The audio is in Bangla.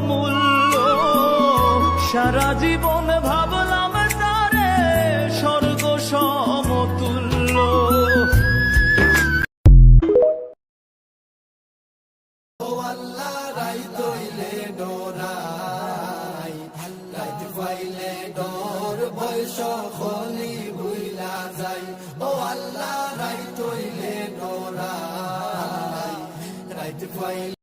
মূল্য। সারা জীবন ভাবলাম তারে স্বর্গ সমতুল্য। ও আল্লাহ রাইত হইলে ডরাই, রাইত পাইলে ডর ভয় সকলি ভুইলা যাই। ও আল্লাহ রাইত হইলে ডরাই, রাইত পাইলে